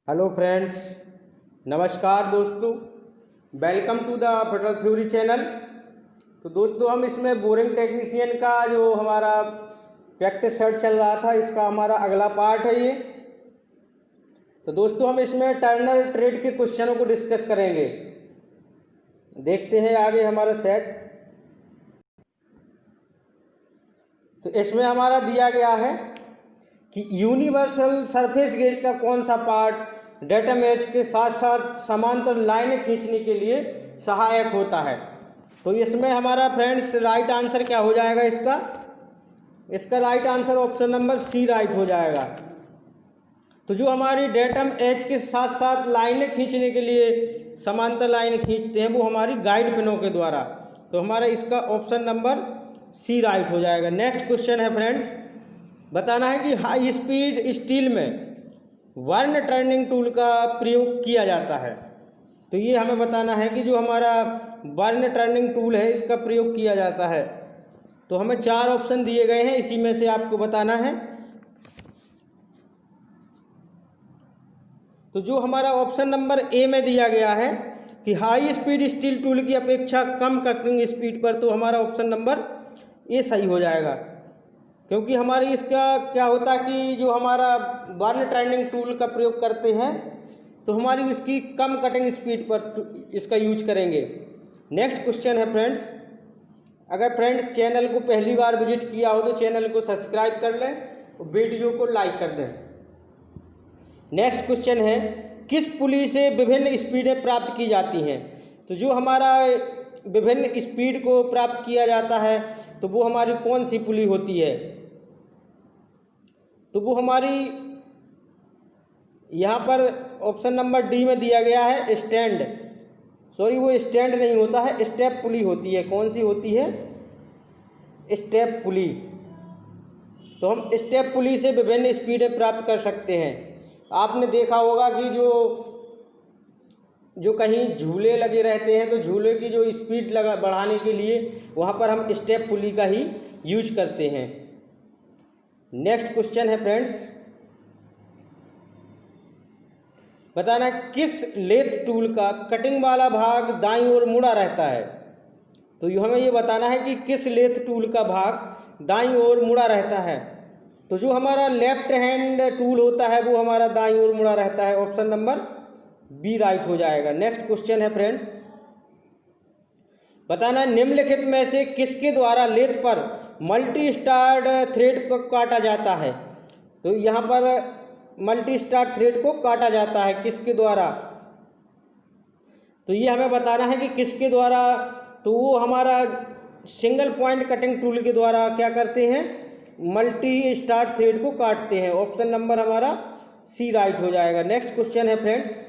Hello friends, नमस्कार दोस्तों। Welcome to the butter theory channel. तो दोस्तों, हम इसमें बोरिंग टेक्नीशियन का जो हमारा प्रैक्टिस सेट चल रहा था, इसका हमारा अगला पार्ट है ये। तो दोस्तों, हम इसमें टर्नर ट्रेड के क्वेश्चनों को डिस्कस करेंगे। देखते हैं आगे हमारा सेट। तो इसमें हमारा दिया गया है कि यूनिवर्सल सरफेस गेज का कौन सा पार्ट डेटा मैच के साथ साथ समांतर लाइनें खींचने के लिए सहायक होता है। तो इसमें हमारा फ्रेंड्स राइट आंसर क्या हो जाएगा इसका right answer option number C right हो जाएगा। तो जो हमारी डेटम एच के साथ साथ लाइनें खींचने के लिए समांतर लाइनें खींचते हैं वो हमारी गाइड पिनों के द्वारा। तो हमारा इसका ऑप्शन नंबर सी राइट हो जाएगा। नेक्स्ट क्वेश्चन है फ्रेंड्स, बताना है कि हाई स्पीड स्टील में वर्न टर्निंग टूल का प्रयोग किया जाता है। तो ये हमें बताना है कि जो हमारा वर्न टर्निंग टूल है इसका प्रयोग किया जाता है। तो हमें 4 ऑप्शन दिए गए हैं, इसी में से आपको बताना है। तो जो हमारा ऑप्शन नंबर ए में दिया गया है कि हाई स्पीड स्टील टूल की अपेक्षा कम कटिंग स्पीड पर, तो हमारा ऑप्शन नंबर ए सही हो जाएगा। क्योंकि हमारी इसका क्या होता है कि जो हमारा वर्न टर्निंग टूल का प्रयोग करते हैं तो हमारी उसकी कम कटिंग स्पीड पर इसका यूज करेंगे। नेक्स्ट क्वेश्चन है फ्रेंड्स, अगर फ्रेंड्स चैनल को पहली बार विजिट किया हो तो चैनल को सब्सक्राइब कर लें और वीडियो को लाइक कर दें। नेक्स्ट क्वेश्चन है, किस पुली से विभिन्न स्पीडें प्राप्त की जाती हैं। तो जो हमारा विभिन्न स्पीड को प्राप्त किया जाता है तो वो हमारी कौन सी पुली होती है। तो वो हमारी यहाँ पर ऑप्शन नंबर डी में दिया गया है स्टैंड, सॉरी वो स्टैंड नहीं होता है, स्टेप पुली होती है। कौन सी होती है? स्टेप पुली। तो हम स्टेप पुली से विभिन्न स्पीडें प्राप्त कर सकते हैं। आपने देखा होगा कि जो कहीं झूले लगे रहते हैं तो झूले की जो स्पीड बढ़ाने के लिए वहाँ पर हम स्टेप पुली का ही यूज करते हैं। नेक्स्ट क्वेश्चन है फ्रेंड्स, बताना किस लेथ टूल का कटिंग वाला भाग दाईं ओर मुड़ा रहता है। तो हमें ये बताना है कि किस लेथ टूल का भाग दाईं ओर मुड़ा रहता है। तो जो हमारा लेफ्ट हैंड टूल होता है वो हमारा दाईं ओर मुड़ा रहता है। ऑप्शन नंबर बी राइट हो जाएगा। नेक्स्ट क्वेश्चन है फ्रेंड, बताना निम्नलिखित में से किसके द्वारा लेथ पर मल्टी स्टार्ट थ्रेड को काटा जाता है। तो यहाँ पर मल्टी स्टार्ट थ्रेड को काटा जाता है किसके द्वारा। तो ये हमें बताना है कि किसके द्वारा। तो वो हमारा सिंगल पॉइंट कटिंग टूल के द्वारा क्या करते हैं, मल्टी स्टार्ट थ्रेड को काटते हैं। ऑप्शन नंबर हमारा सी राइट हो जाएगा। नेक्स्ट क्वेश्चन है फ्रेंड्स,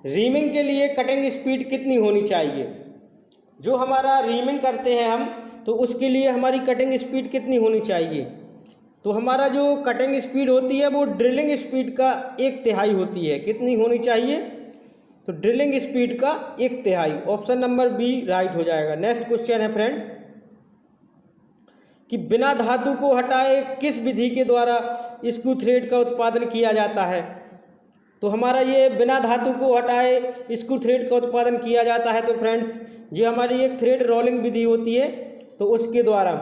रीमिंग के लिए कटिंग स्पीड कितनी होनी चाहिए। जो हमारा रीमिंग करते हैं हम तो उसके लिए हमारी कटिंग स्पीड कितनी होनी चाहिए। तो हमारा जो कटिंग स्पीड होती है वो ड्रिलिंग स्पीड का 1/3 होती है। कितनी होनी चाहिए? तो ड्रिलिंग स्पीड का 1/3। ऑप्शन नंबर बी राइट हो जाएगा। नेक्स्ट क्वेश्चन है फ्रेंड, कि बिना धातु को हटाए किस विधि के द्वारा स्क्रू थ्रेड का उत्पादन किया जाता है। तो हमारा ये बिना धातु को हटाए स्क्रू थ्रेड का उत्पादन किया जाता है। तो फ्रेंड्स ये हमारी एक थ्रेड रोलिंग विधि होती है, तो उसके द्वारा।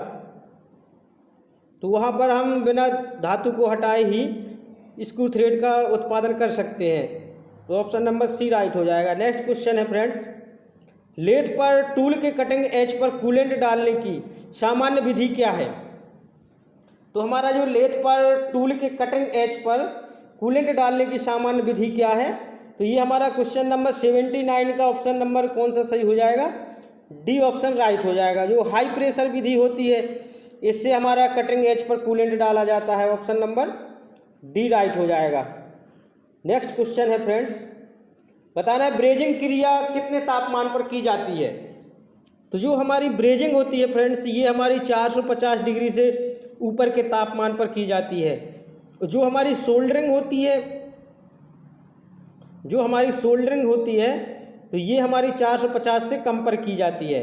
तो वहाँ पर हम बिना धातु को हटाए ही स्क्रू थ्रेड का उत्पादन कर सकते हैं। तो ऑप्शन नंबर सी राइट हो जाएगा। नेक्स्ट क्वेश्चन है फ्रेंड्स, लेथ पर टूल के कटिंग एज पर कूलेंट डालने की सामान्य विधि क्या है। तो हमारा जो लेथ पर टूल के कटिंग एज पर कूलेंट डालने की सामान्य विधि क्या है। तो ये हमारा क्वेश्चन नंबर 79 का ऑप्शन नंबर कौन सा सही हो जाएगा, डी ऑप्शन राइट हो जाएगा। जो हाई प्रेशर विधि होती है इससे हमारा कटिंग एज पर कूलेंट डाला जाता है। ऑप्शन नंबर डी राइट हो जाएगा। नेक्स्ट क्वेश्चन है फ्रेंड्स, बताना है ब्रेजिंग क्रिया कितने तापमान पर की जाती है। तो जो हमारी ब्रेजिंग होती है फ्रेंड्स ये हमारी 450 डिग्री से ऊपर के तापमान पर की जाती है। जो हमारी सोल्डरिंग होती है तो ये हमारी 450 से कम पर की जाती है।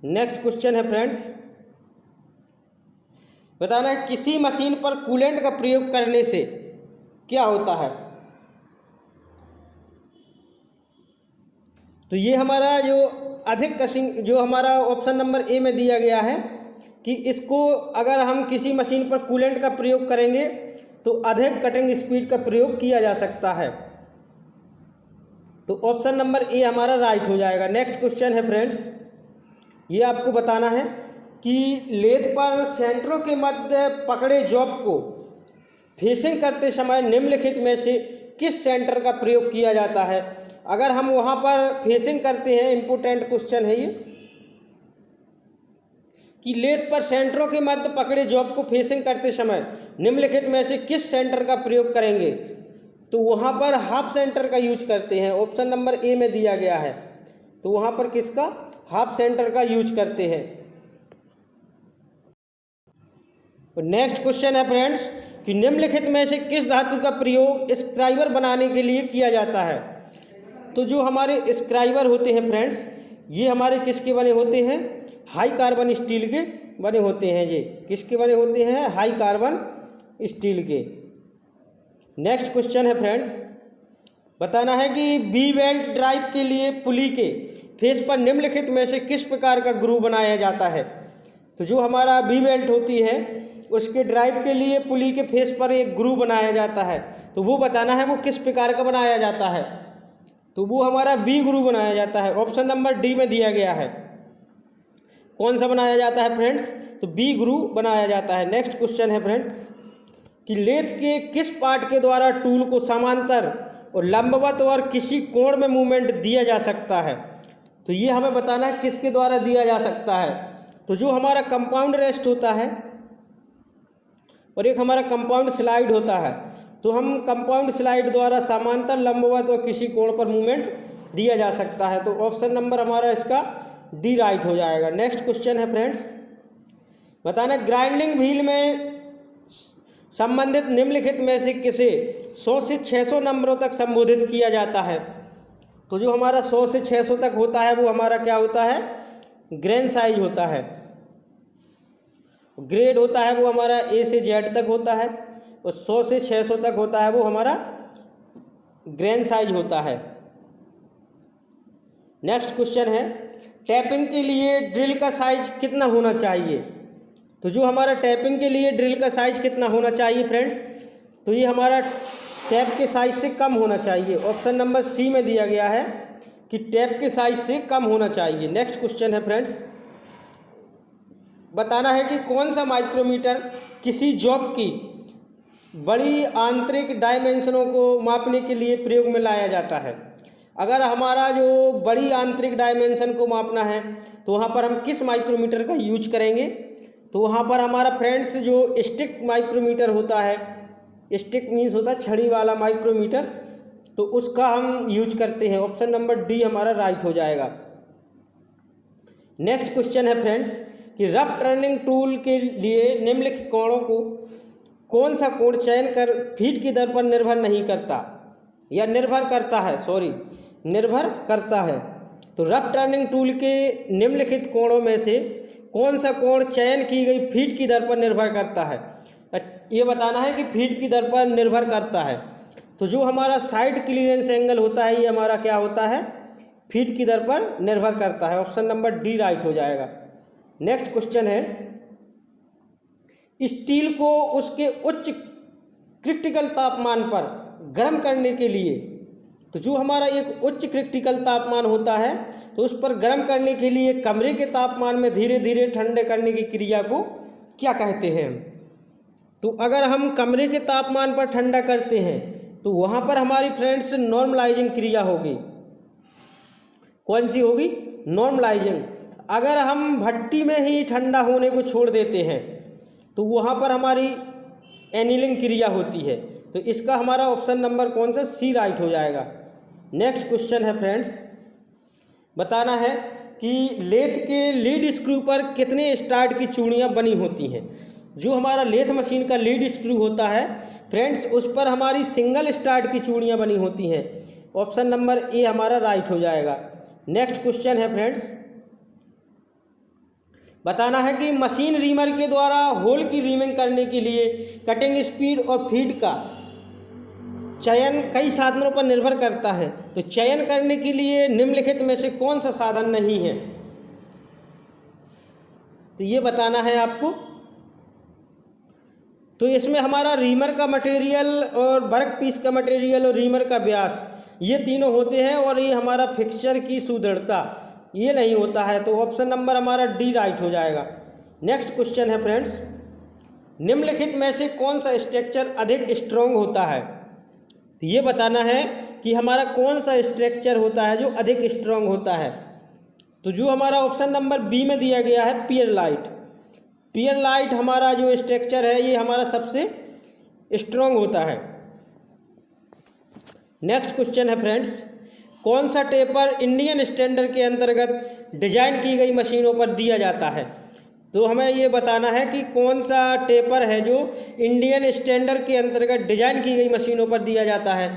नेक्स्ट क्वेश्चन है फ्रेंड्स, बताना है किसी मशीन पर कूलेंट का प्रयोग करने से क्या होता है? तो ये हमारा जो अधिक कशिंग जो हमारा ऑप्शन नंबर ए में दिया गया है कि इसको अगर हम किसी मशीन पर कूलेंट का प्रयोग करेंगे तो अधिक कटिंग स्पीड का प्रयोग किया जा सकता है। तो ऑप्शन नंबर ए हमारा राइट हो जाएगा। नेक्स्ट क्वेश्चन है फ्रेंड्स, ये आपको बताना है कि लेथ पर सेंटरों के मध्य पकड़े जॉब को फेसिंग करते समय निम्नलिखित में से किस सेंटर का प्रयोग किया जाता है? अगर हम वहाँ पर फेसिंग करते हैं, इम्पोर्टेंट क्वेश्चन है ये, कि लेथ पर सेंटरों के मध्य पकड़े जॉब को फेसिंग करते समय निम्नलिखित में से किस सेंटर का प्रयोग करेंगे? तो वहाँ पर हाफ सेंटर का यूज करते हैं। ऑप्शन नंबर ए में दिया गया है, तो वहाँ पर किसका? हाफ सेंटर का यूज करते हैं। नेक्स्ट क्वेश्चन है फ्रेंड्स कि निम्नलिखित में से किस धातु का प्रयोग स्क्राइबर बनाने के लिए किया जाता है? तो जो हमारे स्क्राइबर होते हैं फ्रेंड्स, ये हमारे किसके बने होते हैं? हाई कार्बन स्टील के बने होते हैं। ये किसके बने होते हैं? हाई कार्बन स्टील के। नेक्स्ट क्वेश्चन है फ्रेंड्स, बताना है कि बी बेल्ट ड्राइव के लिए पुली के फेस पर निम्नलिखित में से किस प्रकार का ग्रूव बनाया जाता है? तो जो हमारा बी बेल्ट होती है उसके ड्राइव के लिए पुली के फेस पर एक ग्रूव बनाया जाता है, तो वो बताना है वो किस प्रकार का बनाया जाता है। तो वो हमारा बी ग्रूव बनाया जाता है। ऑप्शन नंबर डी में दिया गया है। कौन सा बनाया जाता है फ्रेंड्स? तो बी ग्रूव बनाया जाता है। नेक्स्ट क्वेश्चन है फ्रेंड्स कि लेथ के किस पार्ट के द्वारा टूल को समांतर और लंबवत और किसी कोण में मूवमेंट दिया जा सकता है? तो ये हमें बताना है किसके द्वारा दिया जा सकता है। तो जो हमारा कंपाउंड रेस्ट होता है और एक हमारा कंपाउंड स्लाइड होता है, तो हम कंपाउंड स्लाइड द्वारा समांतर, लंबवत और किसी कोण पर मूवमेंट दिया जा सकता है। तो ऑप्शन नंबर हमारा इसका डी राइट हो जाएगा। नेक्स्ट क्वेश्चन है फ्रेंड्स, बताना ग्राइंडिंग व्हील में संबंधित निम्नलिखित में से किसे 100 से 600 नंबरों तक संबोधित किया जाता है? तो जो हमारा 100 से 600 तक होता है वो हमारा क्या होता है? ग्रेन साइज होता है। ग्रेड होता है वो हमारा ए से जेड तक होता है, और 100 से 600 तक होता है वो हमारा ग्रेन साइज होता है। नेक्स्ट क्वेश्चन है, टैपिंग के लिए ड्रिल का साइज कितना होना चाहिए? तो जो हमारा टैपिंग के लिए ड्रिल का साइज कितना होना चाहिए फ्रेंड्स? तो ये हमारा टैप के साइज से कम होना चाहिए। ऑप्शन नंबर सी में दिया गया है कि टैप के साइज से कम होना चाहिए। नेक्स्ट क्वेश्चन है फ्रेंड्स, बताना है कि कौन सा माइक्रोमीटर किसी जॉब की बड़ी आंतरिक डायमेंशनों को मापने के लिए प्रयोग में लाया जाता है। अगर हमारा जो बड़ी आंतरिक डायमेंशन को मापना है तो वहाँ पर हम किस माइक्रोमीटर का यूज करेंगे? तो वहाँ पर हमारा फ्रेंड्स जो स्टिक माइक्रोमीटर होता है, स्टिक मीन्स होता है छड़ी वाला माइक्रोमीटर, तो उसका हम यूज करते हैं। ऑप्शन नंबर डी हमारा राइट हो जाएगा। नेक्स्ट क्वेश्चन है फ्रेंड्स कि रफ टर्निंग टूल के लिए निम्नलिखित कोणों को कौन सा कोण चयन कर फीट की दर पर निर्भर नहीं करता, या निर्भर करता है, निर्भर करता है। तो रफ टर्निंग टूल के निम्नलिखित कोणों में से कौन सा कोण चयन की गई फीट की दर पर निर्भर करता है? ये बताना है कि फीट की दर पर निर्भर करता है। तो जो हमारा साइड क्लीयरेंस एंगल होता है ये हमारा क्या होता है? फीट की दर पर निर्भर करता है। ऑप्शन नंबर डी राइट हो जाएगा। नेक्स्ट क्वेश्चन है, स्टील को उसके उच्च क्रिटिकल तापमान पर गर्म करने के लिए, तो जो हमारा एक उच्च क्रिटिकल तापमान होता है तो उस पर गर्म करने के लिए कमरे के तापमान में धीरे धीरे ठंडे करने की क्रिया को क्या कहते हैं? तो अगर हम कमरे के तापमान पर ठंडा करते हैं तो वहाँ पर हमारी फ्रेंड्स नॉर्मलाइजिंग क्रिया होगी। कौन सी होगी? नॉर्मलाइजिंग। अगर हम भट्टी में ही ठंडा होने को छोड़ देते हैं तो वहाँ पर हमारी एनीलिंग क्रिया होती है। तो इसका हमारा ऑप्शन नंबर कौन सा? सी राइट हो जाएगा। नेक्स्ट क्वेश्चन है फ्रेंड्स, बताना है कि लेथ के लीड स्क्रू पर कितने स्टार्ट की चूड़ियाँ बनी होती हैं? जो हमारा लेथ मशीन का लीड स्क्रू होता है फ्रेंड्स उस पर हमारी सिंगल स्टार्ट की चूड़ियाँ बनी होती हैं। ऑप्शन नंबर ए हमारा राइट हो जाएगा। नेक्स्ट क्वेश्चन है फ्रेंड्स, बताना है कि मशीन रीमर के द्वारा होल की रीमिंग करने के लिए कटिंग स्पीड और फीड का चयन कई साधनों पर निर्भर करता है। तो चयन करने के लिए निम्नलिखित में से कौन सा साधन नहीं है, तो ये बताना है आपको। तो इसमें हमारा रीमर का मटेरियल और वर्क पीस का मटेरियल और रीमर का व्यास, ये तीनों होते हैं, और ये हमारा फिक्सचर की सुदृढ़ता, ये नहीं होता है। तो ऑप्शन नंबर हमारा डी राइट हो जाएगा। नेक्स्ट क्वेश्चन है फ्रेंड्स, निम्नलिखित में से कौन सा स्ट्रक्चर अधिक स्ट्रॉन्ग होता है। तो ये बताना है कि हमारा कौन सा स्ट्रक्चर होता है जो अधिक स्ट्रॉन्ग होता है। तो जो हमारा ऑप्शन नंबर बी में दिया गया है पियरलाइट, पियरलाइट हमारा जो स्ट्रक्चर है ये हमारा सबसे स्ट्रॉन्ग होता है। नेक्स्ट क्वेश्चन है फ्रेंड्स, कौन सा टेपर इंडियन स्टैंडर्ड के अंतर्गत डिजाइन की गई मशीनों पर दिया जाता है। तो हमें ये बताना है कि कौन सा टेपर है जो इंडियन स्टैंडर्ड के अंतर्गत डिजाइन की गई मशीनों पर दिया जाता है।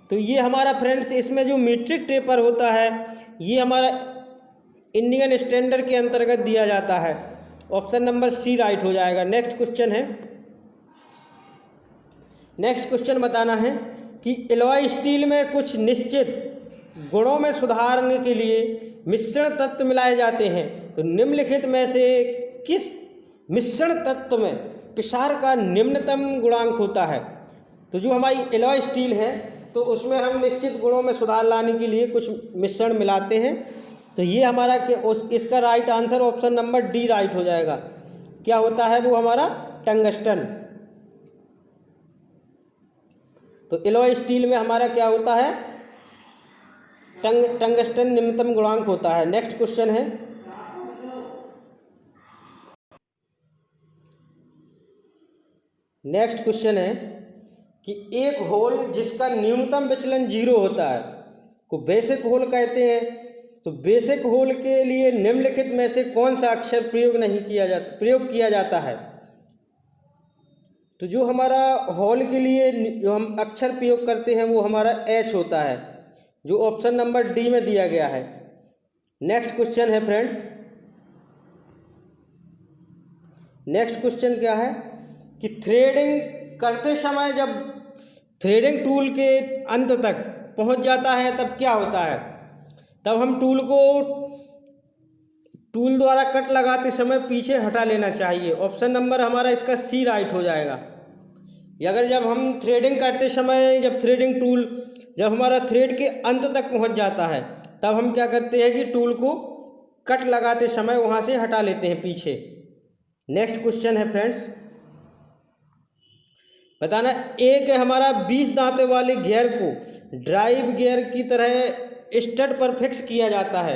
तो ये हमारा फ्रेंड्स, इसमें जो मीट्रिक टेपर होता है ये हमारा इंडियन स्टैंडर्ड के अंतर्गत दिया जाता है। ऑप्शन नंबर सी राइट हो जाएगा। नेक्स्ट क्वेश्चन है, नेक्स्ट क्वेश्चन बताना है कि एलॉय स्टील में कुछ निश्चित गुणों में सुधारने के लिए मिश्रण तत्व मिलाए जाते हैं। तो निम्नलिखित में से किस मिश्रण तत्व में पिसार का निम्नतम गुणांक होता है। तो जो हमारी एलॉय स्टील है तो उसमें हम निश्चित गुणों में सुधार लाने के लिए कुछ मिश्रण मिलाते हैं। तो ये हमारा इसका right answer option number D right हो जाएगा। क्या होता है वो हमारा टंगस्टन। तो एलॉय स्टील में हमारा क्या होता है, टंगस्टन निम्नतम गुणांक होता है। नेक्स्ट क्वेश्चन है, नेक्स्ट क्वेश्चन है कि एक होल जिसका न्यूनतम विचलन 0 होता है को बेसिक होल कहते हैं। तो बेसिक होल के लिए निम्नलिखित में से कौन सा अक्षर प्रयोग किया जाता है। तो जो हमारा होल के लिए जो हम अक्षर प्रयोग करते हैं वो हमारा एच होता है, जो ऑप्शन नंबर डी में दिया गया है। नेक्स्ट क्वेश्चन है फ्रेंड्स, नेक्स्ट क्वेश्चन क्या है कि थ्रेडिंग करते समय जब थ्रेडिंग टूल के अंत तक पहुंच जाता है तब क्या होता है। तब हम टूल को टूल द्वारा कट लगाते समय पीछे हटा लेना चाहिए। ऑप्शन नंबर हमारा इसका सी राइट हो जाएगा। अगर जब हम थ्रेडिंग करते समय जब हमारा थ्रेड के अंत तक पहुंच जाता है तब हम क्या करते हैं कि टूल को कट लगाते समय वहां से हटा लेते हैं पीछे। नेक्स्ट क्वेश्चन है फ्रेंड्स, बताना एक हमारा 20 दांतों वाले गियर को ड्राइव गियर की तरह स्टड पर फिक्स किया जाता है।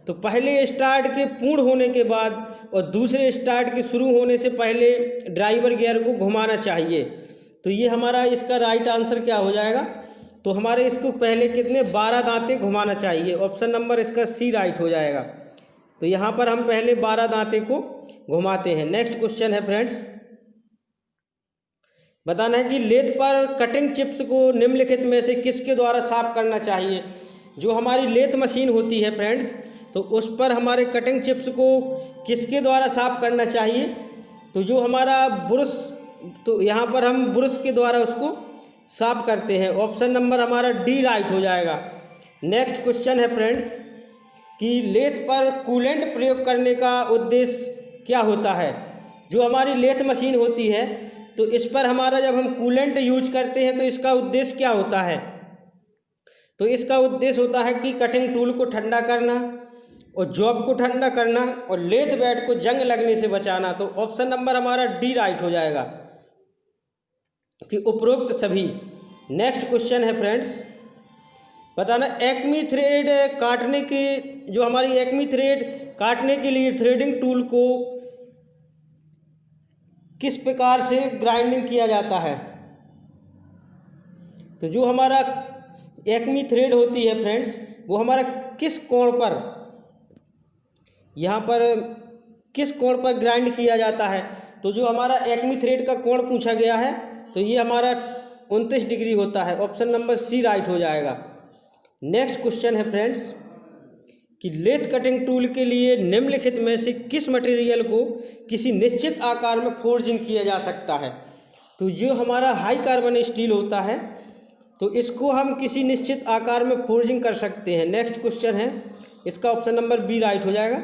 तो पहले स्टार्ट के पूर्ण होने के बाद और दूसरे स्टार्ट के शुरू होने से पहले ड्राइवर गियर को घुमाना चाहिए। तो ये हमारा इसका राइट आंसर क्या हो जाएगा। तो हमारे इसको पहले कितने 12 दांते घुमाना चाहिए। ऑप्शन नंबर इसका सी राइट हो जाएगा। तो यहाँ पर हम पहले 12 दांते को घुमाते हैं। नेक्स्ट क्वेश्चन है फ्रेंड्स, बताना है कि लेथ पर कटिंग चिप्स को निम्नलिखित में से किसके द्वारा साफ करना चाहिए। जो हमारी लेथ मशीन होती है फ्रेंड्स, तो उस पर हमारे कटिंग चिप्स को किसके द्वारा साफ करना चाहिए। तो जो हमारा ब्रश, तो यहाँ पर हम ब्रश के द्वारा उसको साफ करते हैं। ऑप्शन नंबर हमारा डी राइट हो जाएगा। नेक्स्ट क्वेश्चन है फ्रेंड्स कि लेथ पर कूलेंट प्रयोग करने का उद्देश्य क्या होता है। जो हमारी लेथ मशीन होती है तो इस पर हमारा जब हम कूलेंट यूज करते हैं तो इसका उद्देश्य क्या होता है। तो इसका उद्देश्य होता है कि कटिंग टूल को ठंडा करना और जॉब को ठंडा करना और लेथ बेड को जंग लगने से बचाना। तो ऑप्शन नंबर हमारा डी राइट हो जाएगा कि उपरोक्त सभी। नेक्स्ट क्वेश्चन है फ्रेंड्स, बताना एक्मी थ्रेड काटने के जो हमारी एक्मी थ्रेड काटने के लिए थ्रेडिंग टूल को किस प्रकार से ग्राइंडिंग किया जाता है। तो जो हमारा एक्मी थ्रेड होती है फ्रेंड्स, वो हमारा किस कोण पर, यहाँ पर किस कोण पर ग्राइंड किया जाता है। तो जो हमारा एक्मी थ्रेड का कोण पूछा गया है तो ये हमारा 29 डिग्री होता है। ऑप्शन नंबर सी राइट हो जाएगा। नेक्स्ट क्वेश्चन है फ्रेंड्स कि लेथ कटिंग टूल के लिए निम्नलिखित में से किस मटेरियल को किसी निश्चित आकार में फोर्जिंग किया जा सकता है। तो जो हमारा हाई कार्बन स्टील होता है तो इसको हम किसी निश्चित आकार में फोर्जिंग कर सकते हैं। नेक्स्ट क्वेश्चन है, इसका ऑप्शन नंबर बी राइट हो जाएगा।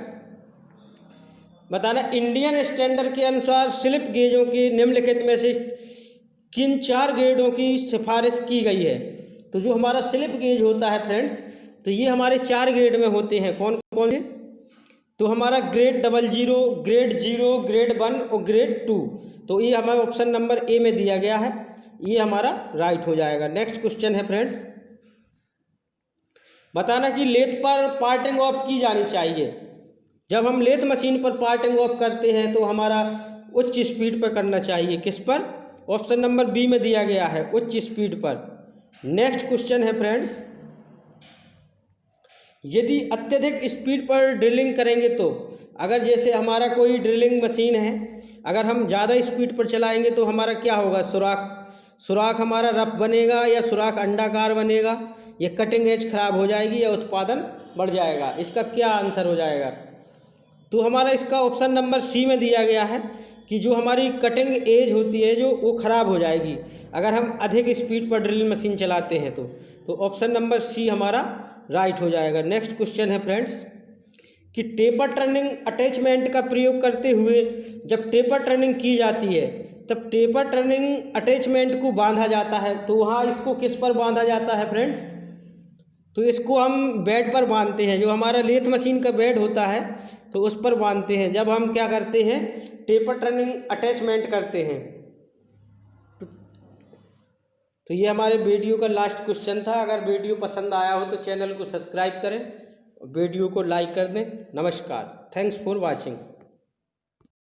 बताना इंडियन स्टैंडर्ड के अनुसार स्लिप गेजों के निम्नलिखित में से किन 4 ग्रेडों की सिफारिश की गई है। तो जो हमारा स्लिप गेज होता है फ्रेंड्स, तो ये हमारे 4 ग्रेड में होते हैं। कौन कौन है? तो हमारा ग्रेड 00, ग्रेड 0, ग्रेड 1 और ग्रेड 2। तो ये हमारा ऑप्शन नंबर ए में दिया गया है, ये हमारा राइट हो जाएगा। नेक्स्ट क्वेश्चन है फ्रेंड्स, बताना कि लेथ पर पार्टिंग ऑफ की जानी चाहिए। जब हम लेथ मशीन पर पार्टिंग ऑफ करते हैं तो हमारा उच्च स्पीड पर करना चाहिए। किस पर? ऑप्शन नंबर बी में दिया गया है, उच्च स्पीड पर। नेक्स्ट क्वेश्चन है फ्रेंड्स, यदि अत्यधिक स्पीड पर ड्रिलिंग करेंगे तो, अगर जैसे हमारा कोई ड्रिलिंग मशीन है, अगर हम ज़्यादा स्पीड पर चलाएंगे तो हमारा क्या होगा? सुराख हमारा रफ बनेगा या सुराख अंडाकार बनेगा, या कटिंग एज खराब हो जाएगी या उत्पादन बढ़ जाएगा। इसका क्या आंसर हो जाएगा? तो हमारा इसका ऑप्शन नंबर सी में दिया गया है कि जो हमारी कटिंग एज होती है जो वो ख़राब हो जाएगी अगर हम अधिक स्पीड पर ड्रिलिंग मशीन चलाते हैं तो ऑप्शन नंबर सी हमारा राइट हो जाएगा। नेक्स्ट क्वेश्चन है फ्रेंड्स कि टेपर टर्निंग अटैचमेंट का प्रयोग करते हुए जब टेपर टर्निंग की जाती है तब टेपर टर्निंग अटैचमेंट को बांधा जाता है। तो वहाँ इसको किस पर बांधा जाता है फ्रेंड्स? तो इसको हम बेड पर बांधते हैं। जो हमारा लेथ मशीन का बेड होता है तो उस पर बांधते हैं जब हम क्या करते हैं? टेपर टर्निंग अटैचमेंट करते हैं। तो ये हमारे वीडियो का लास्ट क्वेश्चन था। अगर वीडियो पसंद आया हो तो चैनल को सब्सक्राइब करें, वीडियो को लाइक कर दें। नमस्कार, थैंक्स फॉर वॉचिंग।